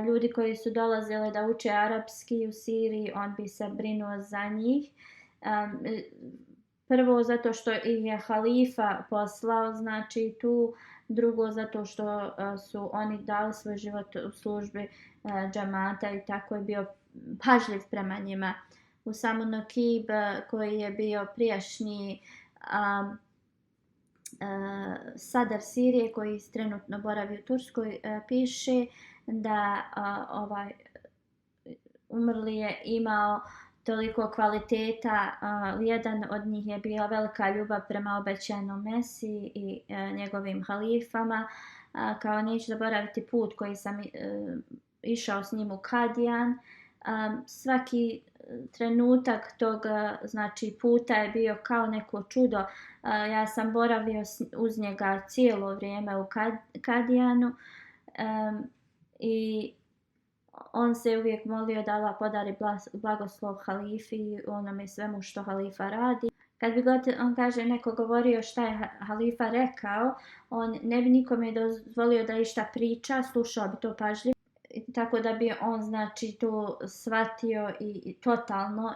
[SPEAKER 2] Ljudi koji su dolazili da uče arapski u Siriji, on bi se brinuo za njih. Prvo zato što je halifa poslao znači tu, drugo zato što su oni dali svoj život u službi džamata i tako je bio pažljiv prema njima. Usama Nokib koji je bio prijašnji sadar Sirije koji trenutno boravi u Turskoj piše da umrli je imao toliko kvaliteta. Jedan od njih je bila velika ljubav prema obećanom Mesiji i njegovim halifama. Kao neću zaboraviti put koji sam išao s njim u Kadijan. Svaki trenutak tog znači puta je bio kao neko čudo. Ja sam boravio uz njega cijelo vrijeme u Kadijanu i on se uvijek molio da Allah podari blagoslov halifi i onome svemu što halifa radi. Kad bi on kaže neko govorio šta je halifa rekao, on ne bi nikome dozvolio da išta priča, slušao bi to pažljivo. Tako da bi on znači to shvatio i totalno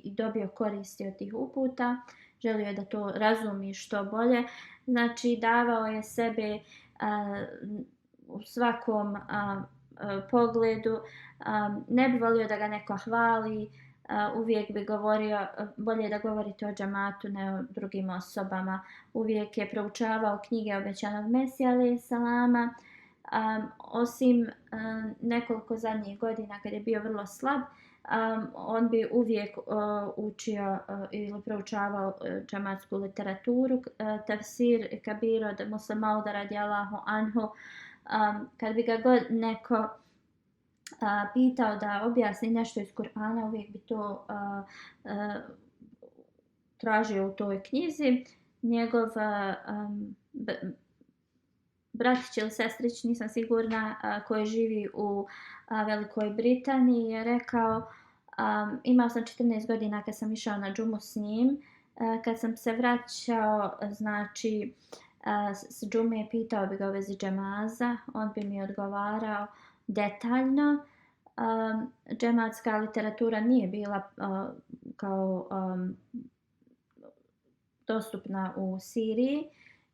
[SPEAKER 2] i dobio koristi od tih uputa. Želio je da to razumi što bolje. Znači davao je sebe u svakom pogledu. Ne bi volio da ga neko hvali. Uvijek bi govorio, bolje da govorite o džamatu ne o drugim osobama. Uvijek je proučavao knjige obećanog Mesija alejhi selama. Osim nekoliko zadnjih godina kad je bio vrlo slab, on bi uvijek učio ili proučavao džematsku literaturu, tafsir Kabir od Musa Mauda radijallahu anhu. Kad bi ga god neko pitao da objasni nešto iz Kur'ana, uvijek bi to tražio u toj knjizi. Njegov bratić ili sestrić, nisam sigurna, koji živi u Velikoj Britaniji, je rekao, imao sam 14 godina kad sam išao na džumu s njim. Kad sam se vraćao, znači, s džume, pitao bi ga u vezi džemaza, on bi mi odgovarao detaljno. Džematska literatura nije bila kao dostupna u Siriji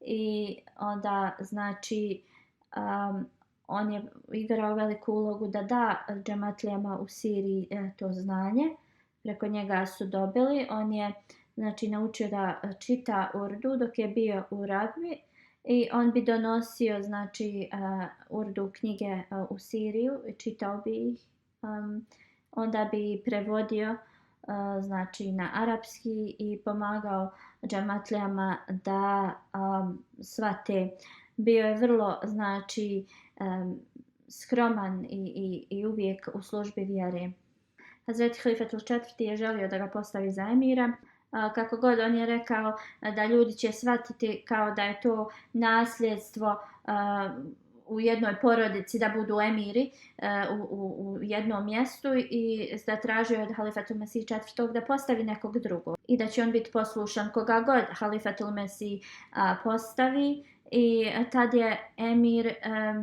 [SPEAKER 2] i onda znači on je igrao veliku ulogu da da džematlijama u Siriji to znanje. Preko njega su dobili. On je znači naučio da čita Urdu dok je bio u Rabbi i on bi donosio znači Urdu knjige u Siriju i čitao bi ih. Onda bi prevodio znači na arapski i pomagao džematlijama da shvate. Bio je vrlo znači skroman i uvijek u službi vjere. Hazreti Halifatul IV je želio da ga postavi za emira. Kako god, on je rekao da ljudi će shvatiti kao da je to nasljedstvo u jednoj porodici da budu emiri u jednom mjestu i da tražio od Halifatul Mesih IV da postavi nekog drugog i da će on biti poslušan koga god Halifatul Mesih postavi. I tad je emir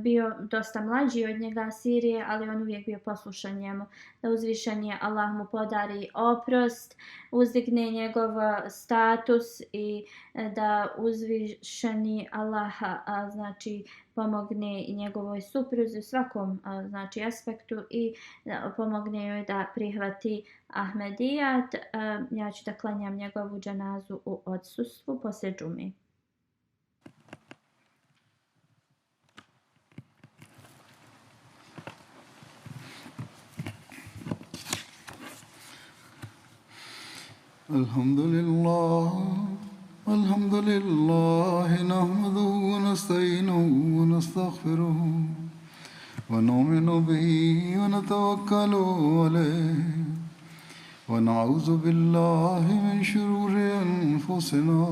[SPEAKER 2] bio dosta mlađi od njega, Sirije, ali on uvijek bio poslušan njemu. Da uzvišeni Allah mu podari oprost, uzdigne njegov status i da uzvišeni Allah znači pomogne njegovoj supruzi u svakom znači aspektu i pomogne joj da prihvati Ahmedijat. Ja ću da klanjam njegovu dženazu u odsustvu poslije džume.
[SPEAKER 1] الحمد لله نحمده ونستعينه ونستغفره ونؤمن به ونتوكل عليه ونعوذ بالله من شرور أنفسنا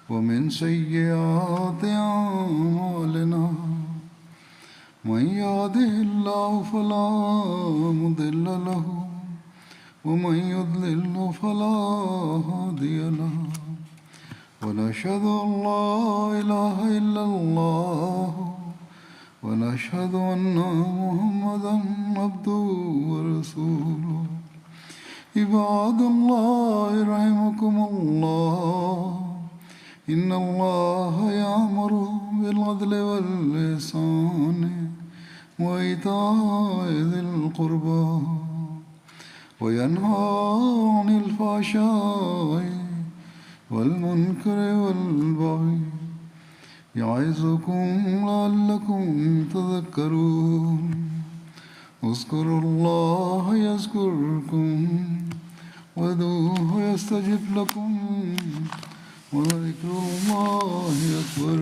[SPEAKER 1] ومن سيئات أعمالنا من يهده الله فلا مضل له ومن يضلل فلا هادي له ونشهد أن لا إله إلا الله ونشهد أن محمدا عبده ورسوله عباد الله رحمكم الله إن الله يأمر بالعدل والإحسان وإيتاء ذي القربى وينهى عن الفحشاء والمنكر والبغي يعظكم لعلكم تذكرون اذكروا الله يذكركم وادعوه يستجب لكم ولذكر الله أكبر.